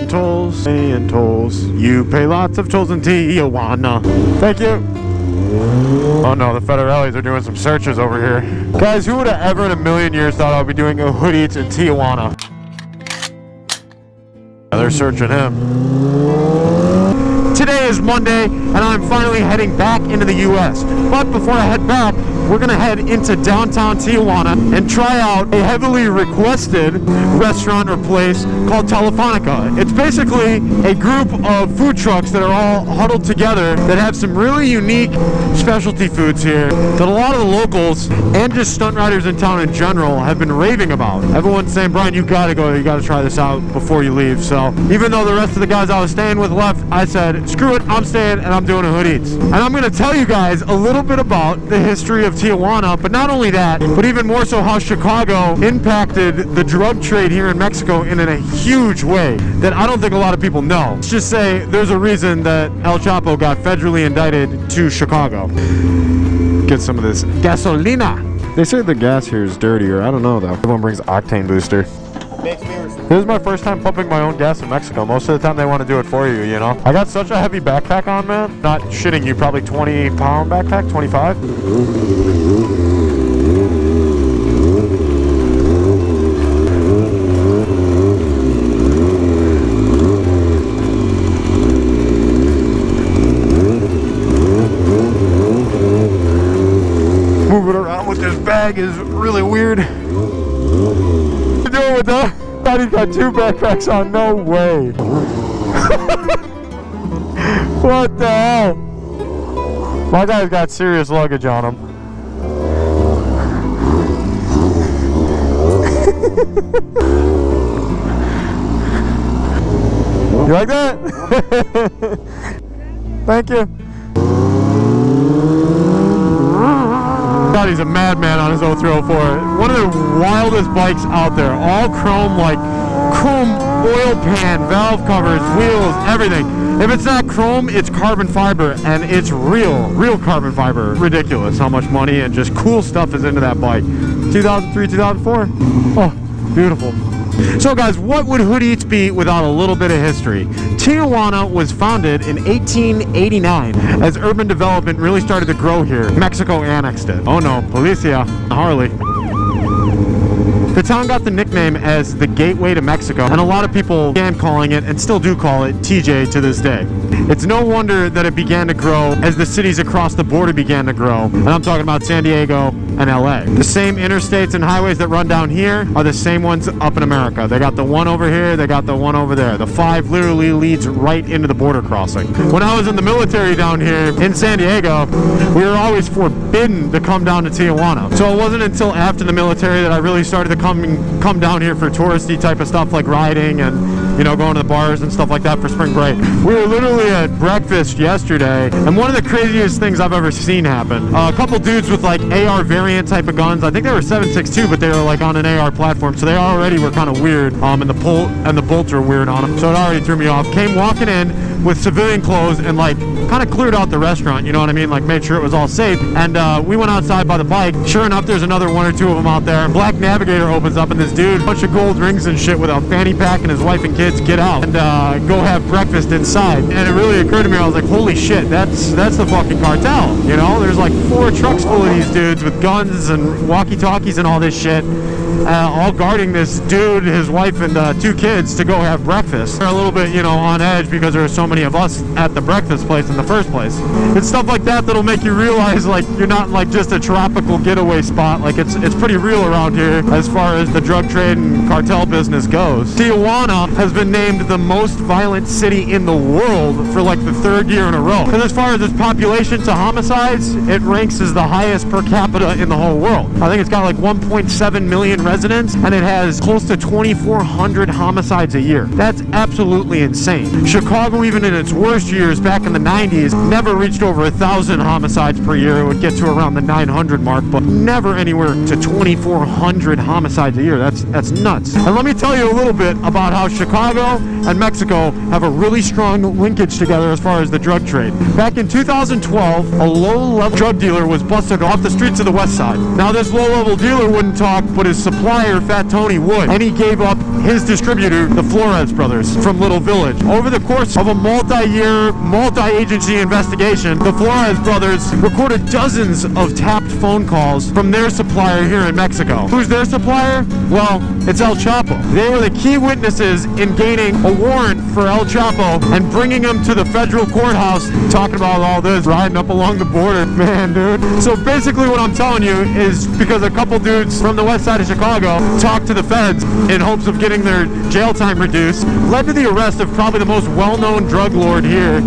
tolls, paying tolls. You pay lots of tolls in Tijuana. Thank you. Oh no, the federales are doing some searches over here. Guys, who would have ever in a million years thought I would be doing a Hood Eats in Tijuana? They're searching him. Today is Monday, and I'm finally heading back into the U.S. But before I head back, we're going to head into downtown Tijuana and try out a heavily requested restaurant or place called Telefonica. It's basically a group of food trucks that are all huddled together that have some really unique specialty foods here that a lot of the locals and just stunt riders in town in general have been raving about. Everyone's saying, Brian, you got to go, you got to try this out before you leave. So even though the rest of the guys I was staying with left, I said, screw it, I'm staying and I'm doing a Hood Eats. And I'm going to tell you guys a little bit about the history of Tijuana, but not only that, but even more so how Chicago impacted the drug trade here in Mexico in a huge way that I don't think a lot of people know. Let's just say there's a reason that El Chapo got federally indicted to Chicago. Get some of this gasolina. They say the gas here is dirtier. I don't know though. Everyone brings octane booster. This is my first time pumping my own gas in Mexico. Most of the time they want to do it for you, you know? I got such a heavy backpack on, man. Not shitting you, probably 20-pound backpack, 25. Moving around with this bag is really weird. What are you doing with that? I thought he's got two backpacks on. No way. What the hell? My guy's got serious luggage on him. You like that? Thank you. God, he's a madman on his 0304. One of the wildest bikes out there. All chrome, like chrome oil pan, valve covers, wheels, everything. If it's not chrome, it's carbon fiber, and it's real carbon fiber. Ridiculous how much money and just cool stuff is into that bike. 2003, 2004. Oh, beautiful. So guys, what would Hood Eats be without a little bit of history? Tijuana was founded in 1889 as urban development really started to grow here. Mexico annexed it. Oh no, Policia, Harley. The town got the nickname as the Gateway to Mexico, and a lot of people began calling it, and still do call it, TJ to this day. It's no wonder that it began to grow as the cities across the border began to grow, and I'm talking about San Diego and LA. The same interstates and highways that run down here are the same ones up in America. They got the one over here, they got the one over there. The 5 literally leads right into the border crossing. When I was in the military down here in San Diego, we were always forbidden to come down to Tijuana. So it wasn't until after the military that I really started to come down here for touristy type of stuff like riding and, you know, going to the bars and stuff like that for spring break. We were literally at breakfast yesterday, and one of the craziest things I've ever seen happen. A couple dudes with like AR variant type of guns. I think they were 7.62, but they were like on an AR platform, so they already were kind of weird. And the bolts are weird on them, so it already threw me off. Came walking in with civilian clothes and like kind of cleared out the restaurant, you know what I mean? Like made sure it was all safe. And we went outside by the bike. Sure enough, there's another 1 or 2 of them out there. Black Navigator opens up, and this dude, bunch of gold rings and shit with a fanny pack, and his wife and kids get out and go have breakfast inside. And it really occurred to me, I was like, holy shit, that's the fucking cartel, you know? There's like 4 trucks full of these dudes with guns and walkie-talkies and all this shit, all guarding this dude, his wife, and 2 kids to go have breakfast. They're a little bit, you know, on edge because there are so many of us at the breakfast place in the first place. It's stuff like that that'll make you realize like you're not like just a tropical getaway spot. Like it's pretty real around here as far as the drug trade and cartel business goes. Tijuana has been named the most violent city in the world for like the 3rd year in a row. And as far as its population to homicides, it ranks as the highest per capita in the whole world. I think it's got like 1.7 million residents, and it has close to 2,400 homicides a year. That's absolutely insane. Chicago, even in its worst years back in the 90s, never reached over 1,000 homicides per year. It would get to around the 900 mark, but never anywhere to 2,400 homicides a year. That's nuts. nuts. And let me tell you a little bit about how Chicago and Mexico have a really strong linkage together as far as the drug trade. Back in 2012, a low-level drug dealer was busted off the streets of the West Side. Now, this low-level dealer wouldn't talk, but his supplier, Fat Tony, would. And he gave up his distributor, the Flores brothers, from Little Village. Over the course of a multi-year, multi-agency investigation, the Flores brothers recorded dozens of tapped phone calls from their supplier here in Mexico. Who's their supplier? Well, it's El Chapo. They were the key witnesses in gaining a warrant for El Chapo and bringing him to the federal courthouse, talking about all this, riding up along the border. Man, dude. So basically what I'm telling you is because a couple dudes from the west side of Chicago talked to the feds in hopes of getting their jail time reduced, led to the arrest of probably the most well-known drug lord here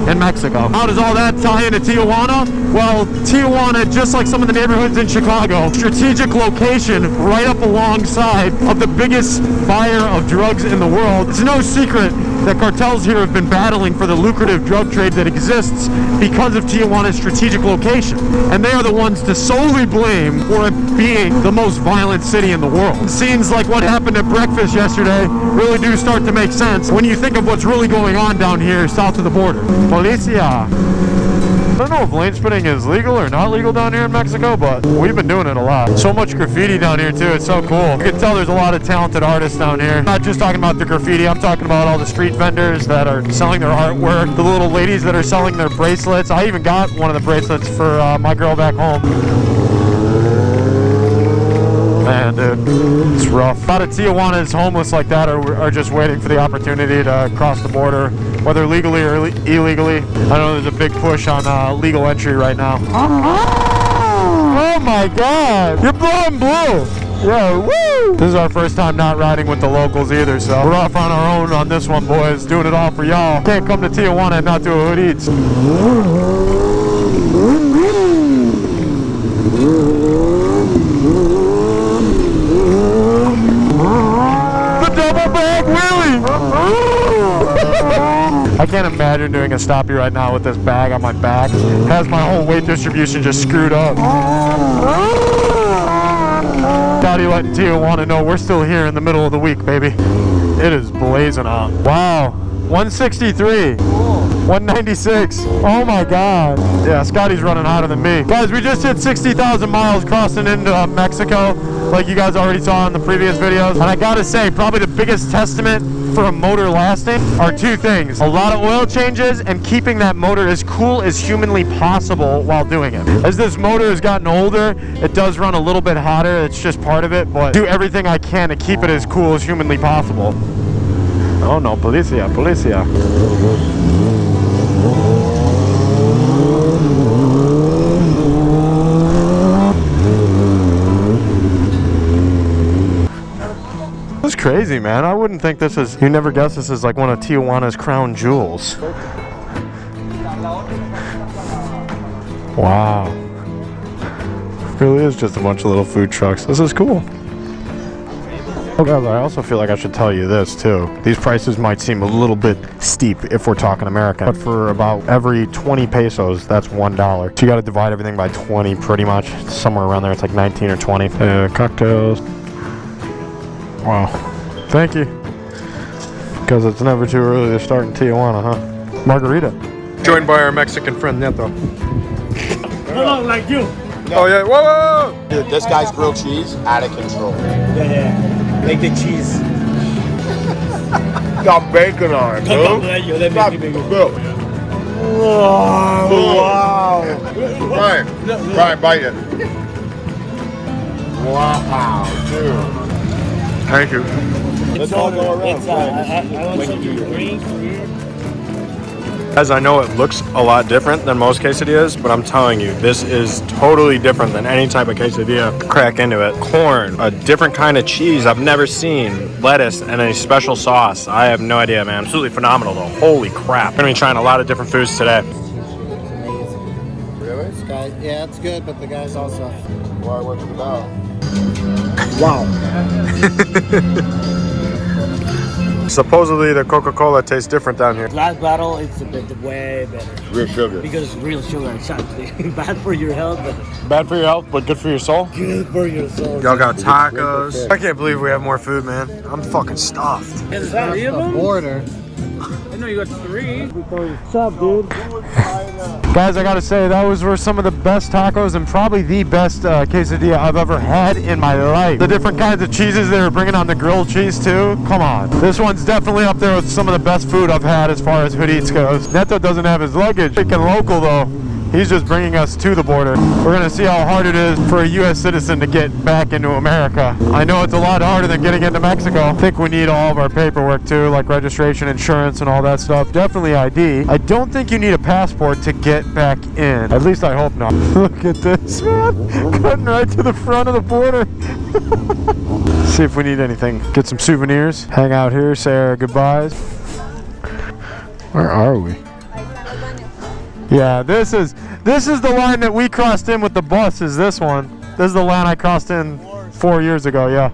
in Mexico. How does all that tie into Tijuana? Well, Tijuana, just like some of the neighborhoods in Chicago, strategic location right up alongside of the biggest buyer of drugs in the world. It's no secret that cartels here have been battling for the lucrative drug trade that exists because of Tijuana's strategic location. And they are the ones to solely blame for it being the most violent city in the world. Scenes like what happened at breakfast yesterday really do start to make sense when you think of what's really going on down here south of the border. Policia. I don't know if lane spinning is legal or not legal down here in Mexico, but we've been doing it a lot. So much graffiti down here too, it's so cool. You can tell there's a lot of talented artists down here. Not just talking about the graffiti, I'm talking about all the street vendors that are selling their artwork, the little ladies that are selling their bracelets. I even got one of the bracelets for my girl back home. Man, dude, it's rough. A lot of Tijuana's homeless like that are just waiting for the opportunity to cross the border, whether legally or illegally. I know there's a big push on legal entry right now. Oh my God, you're blowing blue. Yeah, woo! This is our first time not riding with the locals either, so we're off on our own on this one, boys. Doing it all for y'all. Can't come to Tijuana and not do a Hood Eats. I can't imagine doing a stoppie right now with this bag on my back. It has my whole weight distribution just screwed up. Daddy letting Tijuana know we're still here in the middle of the week, baby. It is blazing out. Wow, 163, 196. Oh my God. Yeah, Scotty's running hotter than me. Guys, we just hit 60,000 miles crossing into Mexico, like you guys already saw in the previous videos. And I gotta say, probably the biggest testament for a motor lasting are two things: a lot of oil changes and keeping that motor as cool as humanly possible while doing it. As this motor has gotten older, it does run a little bit hotter. It's just part of it, but do everything I can to keep it as cool as humanly possible. Oh no, policia, policia. This is crazy, man. I wouldn't think this is, you never guess this is like one of Tijuana's crown jewels. Wow. It really is just a bunch of little food trucks. This is cool. Oh guys, I also feel like I should tell you this too. These prices might seem a little bit steep if we're talking American, but for about every 20 pesos, that's $1. So you gotta divide everything by 20 pretty much. Somewhere around there, it's like 19 or 20. Cocktails. Wow, thank you. Because it's never too early to start in Tijuana, huh? Margarita. Joined by our Mexican friend Neto. No, like you. Oh yeah, whoa, whoa, whoa! Dude, this guy's grilled cheese out of control. Yeah, like the cheese. Got bacon on it, dude. Wow. Brian, bite it. Wow, dude. Thank you. Let's all go around. I want some drinks here. Guys, I know it looks a lot different than most quesadillas, but I'm telling you, this is totally different than any type of quesadilla. Crack into it. Corn, a different kind of cheese I've never seen, lettuce, and a special sauce. I have no idea, man. Absolutely phenomenal, though. Holy crap. I'm gonna be trying a lot of different foods today. Really? Yeah, it's good, but the guy's also... Why, what's it about? Wow. Supposedly the Coca-Cola tastes different down here. Glass bottle, it's a bit way better. Real sugar. Because it's real sugar, exactly. Bad for your health, but Bad for your health, but good for your soul. good for your soul. Y'all got tacos. I can't believe we have more food, man. I'm fucking stuffed. Is that three of them? Border. I know you got 3. What's up, dude? Guys, I gotta say, those were some of the best tacos and probably the best quesadilla I've ever had in my life. The different kinds of cheeses they were bringing on, the grilled cheese too. Come on. This one's definitely up there with some of the best food I've had as far as Hood Eats goes. Neto doesn't have his luggage. Freaking local though. He's just bringing us to the border. We're gonna see how hard it is for a U.S. citizen to get back into America. I know it's a lot harder than getting into Mexico. I think we need all of our paperwork too, like registration, insurance, and all that stuff. Definitely ID. I don't think you need a passport to get back in. At least I hope not. Look at this, man. Cutting right to the front of the border. See if we need anything. Get some souvenirs. Hang out here, say our goodbyes. Where are we? Yeah, this is the line that we crossed in with the bus, is this one. This is the line I crossed in 4 years ago, yeah.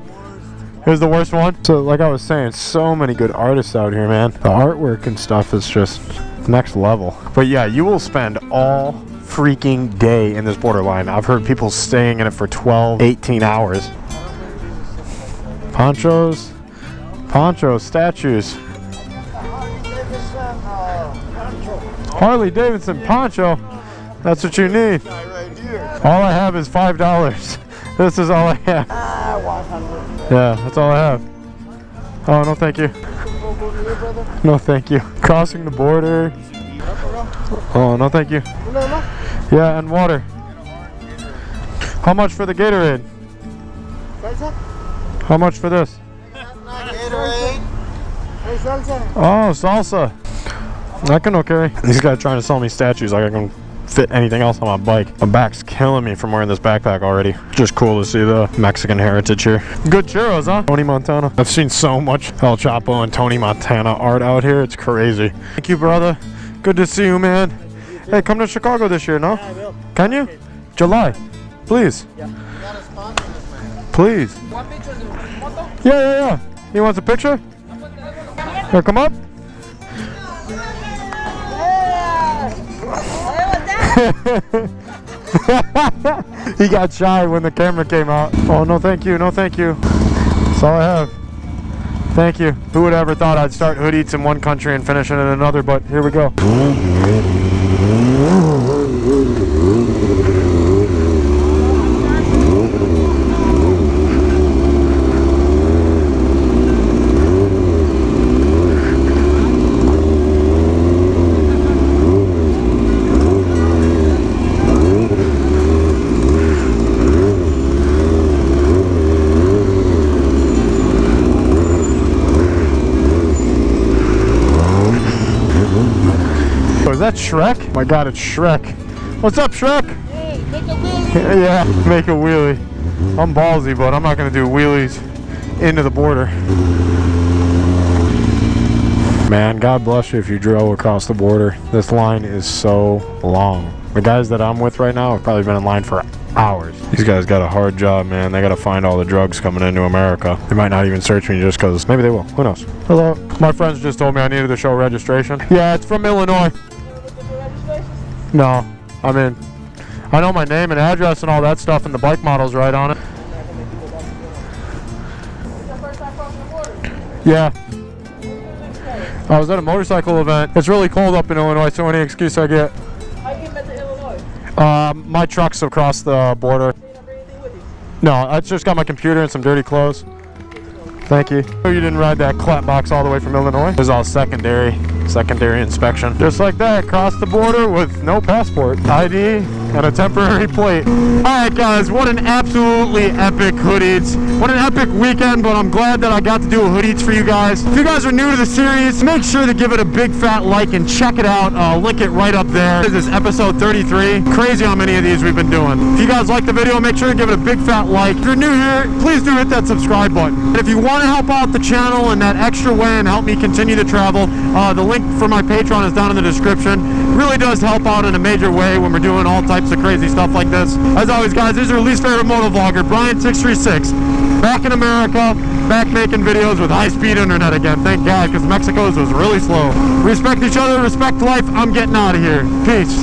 It was the worst one. So like I was saying, so many good artists out here, man. The artwork and stuff is just next level. But yeah, you will spend all freaking day in this borderline. I've heard people staying in it for 12, 18 hours. Ponchos, statues. Harley Davidson poncho. That's what you need. All I have is $5. This is all I have. Yeah, that's all I have. Oh, no thank you. No thank you. Crossing the border. Oh, no thank you. Yeah, and water. How much for the Gatorade? How much for this? Oh, salsa. I can okay. These guys trying to sell me statues like I can fit anything else on my bike. My back's killing me from wearing this backpack already. Just cool to see the Mexican heritage here. Good churros, huh? Tony Montana. I've seen so much El Chapo and Tony Montana art out here. It's crazy. Thank you, brother. Good to see you, man. Hey, come to Chicago this year, no? Yeah, I will. Can you? July. Please. Yeah. Please. Yeah. He wants a picture? Here, come up. He got shy when the camera came out. Oh, no thank you, no thank you. That's all I have. Thank you. Who would ever thought I'd start Hood Eats in one country and finish it in another, but here we go. Is that Shrek? Oh my god, it's Shrek. What's up, Shrek? Hey, make a wheelie. Yeah, make a wheelie. I'm ballsy, but I'm not gonna do wheelies into the border. Man, God bless you if you drove across the border. This line is so long. The guys that I'm with right now have probably been in line for hours. These guys got a hard job, man. They gotta find all the drugs coming into America. They might not even search me just because maybe they will. Who knows? Hello. My friends just told me I needed to show registration. Yeah, it's from Illinois. No, I mean, I know my name and address and all that stuff, and the bike model's right on it. Yeah. I was at a motorcycle event. It's really cold up in Illinois, so any excuse I get. How you met to Illinois? My truck's across the border. So you don't bring anything with you? No, I just got my computer and some dirty clothes. Thank you. You didn't ride that clap box all the way from Illinois. It was all secondary inspection. Just like that, crossed the border with no passport, ID, and a temporary plate. Alright guys, what an absolutely epic Hood Eats. What an epic weekend, but I'm glad that I got to do a Hood Eats for you guys. If you guys are new to the series, make sure to give it a big fat like and check it out. I'll link it right up there. This is episode 33. Crazy how many of these we've been doing. If you guys like the video, make sure to give it a big fat like. If you're new here, please do hit that subscribe button. And if you want to help out the channel in that extra way and help me continue to travel, the link for my Patreon is down in the description. It really does help out in a major way when we're doing all types of crazy stuff like this. As always guys, this is your least favorite motovlogger, Brian636. Back in America, back making videos with high-speed internet again. Thank God, because Mexico's was really slow. Respect each other, respect life. I'm getting out of here. Peace.